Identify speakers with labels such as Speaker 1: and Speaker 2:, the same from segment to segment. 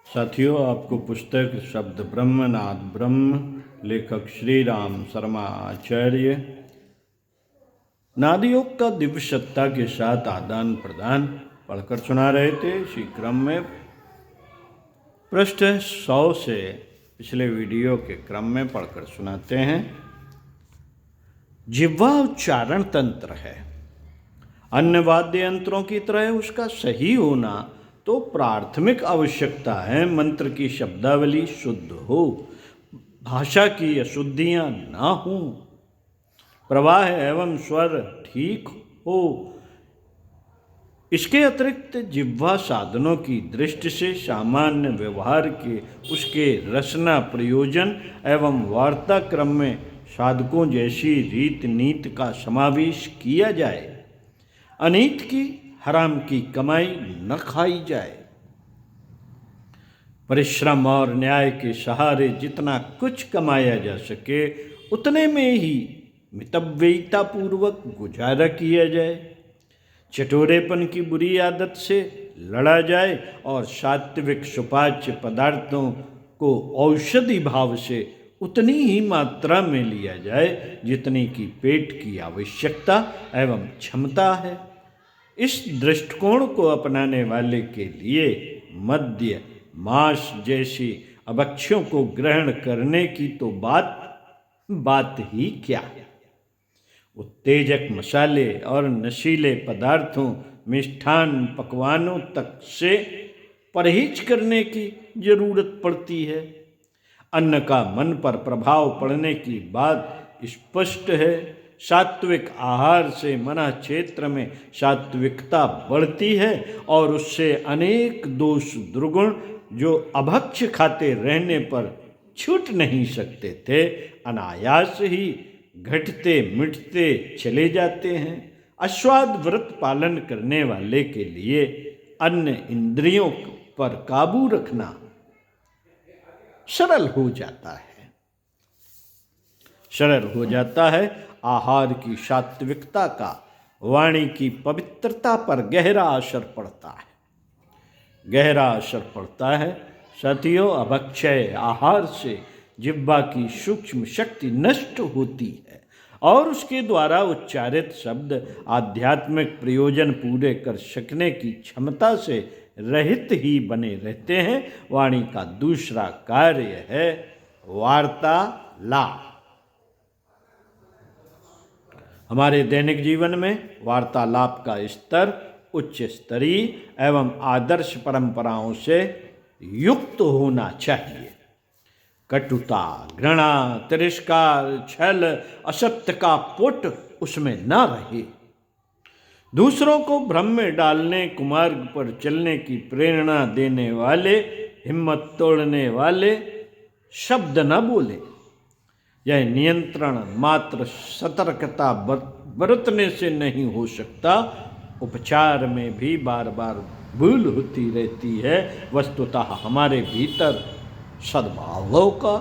Speaker 1: साथियों, आपको पुस्तक शब्द ब्रह्मनाद ब्रह्म, लेखक श्री राम शर्मा आचार्य, नादयोग का दिव्य सत्ता के साथ आदान प्रदान पढ़कर सुना रहे थे। इसी क्रम में पृष्ठ 100 से पिछले वीडियो के क्रम में पढ़कर सुनाते हैं। जिह्वा उच्चारण तंत्र है। अन्य वाद्य यंत्रों की तरह उसका सही होना तो प्राथमिक आवश्यकता है। मंत्र की शब्दावली शुद्ध हो, भाषा की अशुद्धियां ना हो, प्रवाह एवं स्वर ठीक हो। इसके अतिरिक्त जिह्वा साधनों की दृष्टि से सामान्य व्यवहार के उसके रचना प्रयोजन एवं वार्ता क्रम में साधकों जैसी रीत नीति का समावेश किया जाए। अनीत की हराम की कमाई न खाई जाए। परिश्रम और न्याय के सहारे जितना कुछ कमाया जा सके उतने में ही मितव्ययिता पूर्वक गुजारा किया जाए। चटोरेपन की बुरी आदत से लड़ा जाए और सात्विक सुपाच्य पदार्थों को औषधि भाव से उतनी ही मात्रा में लिया जाए जितनी की पेट की आवश्यकता एवं क्षमता है। इस दृष्टिकोण को अपनाने वाले के लिए मद्य मांस जैसी अभक्ष्यों को ग्रहण करने की तो बात ही क्या। उत्तेजक मसाले और नशीले पदार्थों, मिष्ठान पकवानों तक से परहेज करने की जरूरत पड़ती है। अन्न का मन पर प्रभाव पड़ने की बात स्पष्ट है। सात्विक आहार से मना क्षेत्र में सात्विकता बढ़ती है और उससे अनेक दोष दुर्गुण जो अभक्ष्य खाते रहने पर छूट नहीं सकते थे अनायास ही घटते मिटते चले जाते हैं। आस्वाद व्रत पालन करने वाले के लिए अन्य इंद्रियों पर काबू रखना सरल हो जाता है। आहार की सात्विकता का वाणी की पवित्रता पर गहरा असर पड़ता है। साथियों, अभक्षय आहार से जिह्वा की सूक्ष्म शक्ति नष्ट होती है और उसके द्वारा उच्चारित शब्द आध्यात्मिक प्रयोजन पूरे कर सकने की क्षमता से रहित ही बने रहते हैं। वाणी का दूसरा कार्य है वार्तालाप। हमारे दैनिक जीवन में वार्तालाप का स्तर उच्च स्तरीय एवं आदर्श परंपराओं से युक्त होना चाहिए। कटुता, घृणा, तिरस्कार, छल, असत्य का पुट उसमें न रहे। दूसरों को भ्रम में डालने, कुमार्ग पर चलने की प्रेरणा देने वाले, हिम्मत तोड़ने वाले शब्द न बोले। यह नियंत्रण मात्र सतर्कता बरतने से नहीं हो सकता। उपचार में भी बार बार भूल होती रहती है। वस्तुतः हमारे भीतर सद्भावों का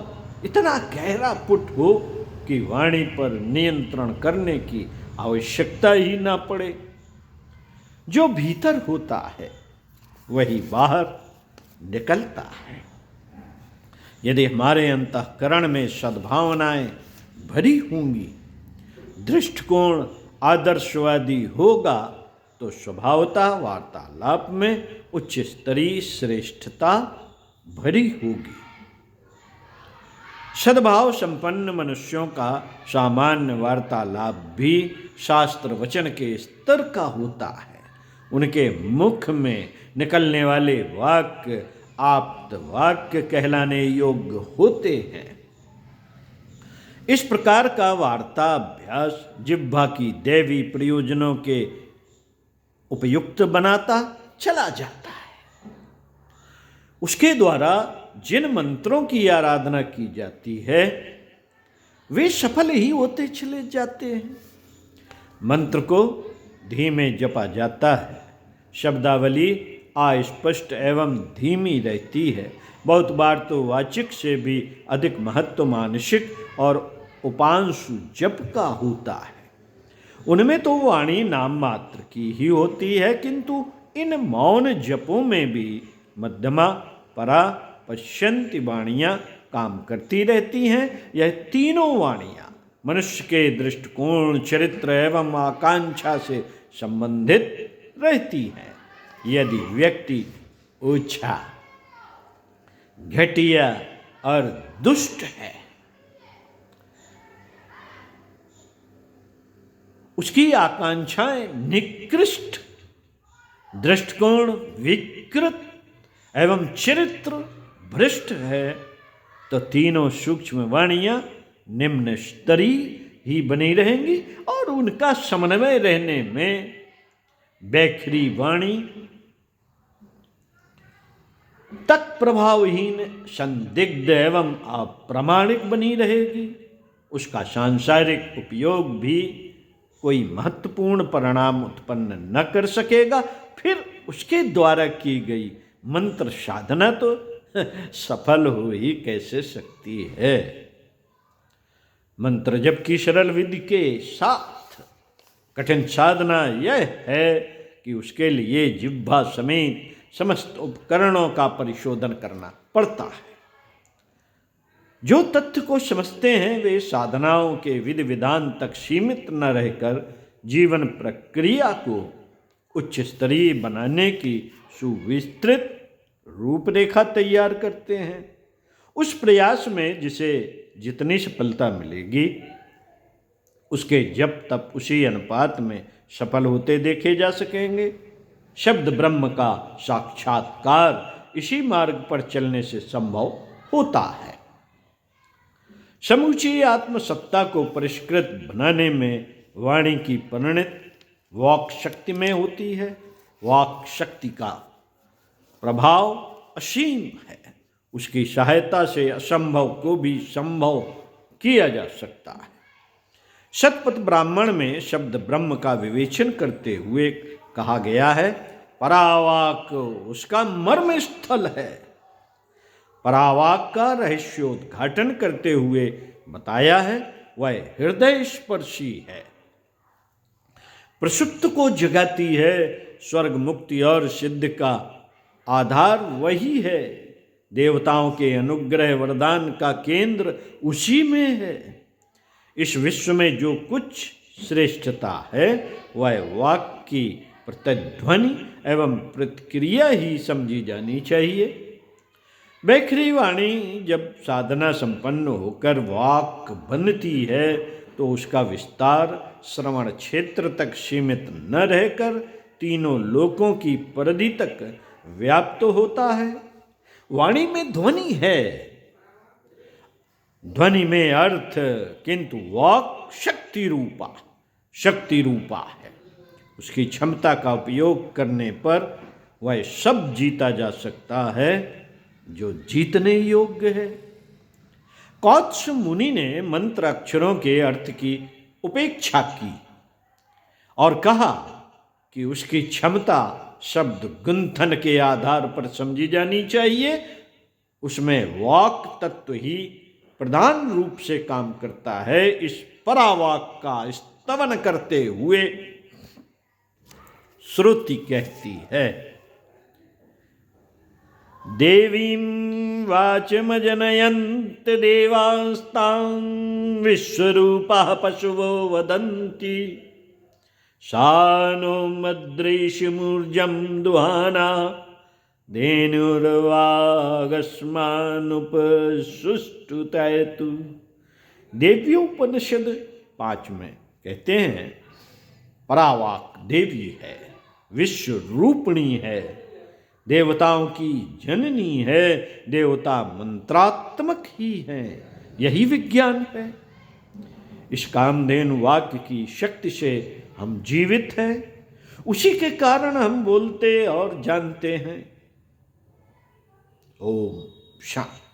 Speaker 1: इतना गहरा पुट हो कि वाणी पर नियंत्रण करने की आवश्यकता ही ना पड़े। जो भीतर होता है वही बाहर निकलता है। यदि हमारे अंतःकरण में सद्भावनाएं भरी होंगी, दृष्टिकोण आदर्शवादी होगा तो स्वभावतः वार्तालाप में उच्च स्तरीय श्रेष्ठता भरी होगी। सद्भाव संपन्न मनुष्यों का सामान्य वार्तालाप भी शास्त्र वचन के स्तर का होता है। उनके मुख में निकलने वाले वाक्य आप्त वाक्य कहलाने योग्य होते हैं। इस प्रकार का वार्ता अभ्यास जिह्वा की दैवी प्रयोजनों के उपयुक्त बनाता चला जाता है। उसके द्वारा जिन मंत्रों की आराधना की जाती है वे सफल ही होते चले जाते हैं। मंत्र को धीमे जपा जाता है। शब्दावली अस्पष्ट एवं धीमी रहती है। बहुत बार तो वाचिक से भी अधिक महत्व मानसिक और उपांशु जप का होता है। उनमें तो वाणी नाम मात्र की ही होती है, किंतु इन मौन जपों में भी मध्यमा परा पश्यन्ति वाणियाँ काम करती रहती हैं। यह तीनों वाणियाँ मनुष्य के दृष्टिकोण, चरित्र एवं आकांक्षा से संबंधित रहती हैं। यदि व्यक्ति ओछा, घटिया और दुष्ट है, उसकी आकांक्षाएं निकृष्ट, दृष्टिकोण विकृत एवं चरित्र भ्रष्ट है, तो तीनों सूक्ष्म वाणियां निम्न स्तरीय ही बनी रहेंगी और उनका समन्वय रहने में बैखरी वाणी तत्प्रभावहीन, संदिग्ध एवं अप्रामाणिक बनी रहेगी। उसका सांसारिक उपयोग भी कोई महत्वपूर्ण परिणाम उत्पन्न न कर सकेगा। फिर उसके द्वारा की गई मंत्र साधना तो सफल हो ही कैसे सकती है। मंत्र जप की सरल विधि के साथ कठिन साधना यह है कि उसके लिए जिह्वा समेत समस्त उपकरणों का परिशोधन करना पड़ता है। जो तथ्य को समझते हैं वे साधनाओं के विधि विधान तक सीमित न रहकर जीवन प्रक्रिया को उच्च स्तरीय बनाने की सुविस्तृत रूपरेखा तैयार करते हैं। उस प्रयास में जिसे जितनी सफलता मिलेगी, उसके जब तब उसी अनुपात में सफल होते देखे जा सकेंगे। शब्द ब्रह्म का साक्षात्कार इसी मार्ग पर चलने से संभव होता है। समूची आत्मसत्ता को परिष्कृत बनाने में वाणी की परिणत वाक् शक्ति में होती है। वाक् शक्ति का प्रभाव असीम है। उसकी सहायता से असंभव को भी संभव किया जा सकता है। शतपथ ब्राह्मण में शब्द ब्रह्म का विवेचन करते हुए कहा गया है, परावाक उसका मर्म स्थल है। परावाक का रहस्योद्घाटन करते हुए बताया है, वह हृदय स्पर्शी है, प्रसुप्त को जगाती है। स्वर्ग मुक्ति और सिद्ध का आधार वही है। देवताओं के अनुग्रह वरदान का केंद्र उसी में है। इस विश्व में जो कुछ श्रेष्ठता है वह वाक्य की प्रतिध्वनि एवं प्रतिक्रिया ही समझी जानी चाहिए। बैखरी वाणी जब साधना संपन्न होकर वाक् बनती है तो उसका विस्तार श्रवण क्षेत्र तक सीमित न रहकर तीनों लोकों की परिधि तक व्याप्त होता है। वाणी में ध्वनि है, ध्वनि में अर्थ, किंतु वाक् शक्ति रूपा है। उसकी क्षमता का उपयोग करने पर वह सब जीता जा सकता है जो जीतने योग्य है। कौत्स मुनि ने मंत्र अक्षरों के अर्थ की उपेक्षा की और कहा कि उसकी क्षमता शब्द गुंथन के आधार पर समझी जानी चाहिए। उसमें वाक् तत्व ही प्रधान रूप से काम करता है। इस परावाक का स्तवन करते हुए श्रुति कहती है, देवीं वाचमजनयन्त देवास्तां विश्वरूपाः पशवो वदन्ति, सा नो मद्रीषिमूर्जं दुहाना धेनुर्वागस्मानुपसुष्टुतयतु। देव्योपनिषद 5 में कहते हैं, परावाक देवी है, विश्व रूपिणी है, देवताओं की जननी है, देवता मंत्रात्मक ही है, यही विज्ञान है। इस कामधेनु वाक्य की शक्ति से हम जीवित हैं, उसी के कारण हम बोलते और जानते हैं। ओम शांति।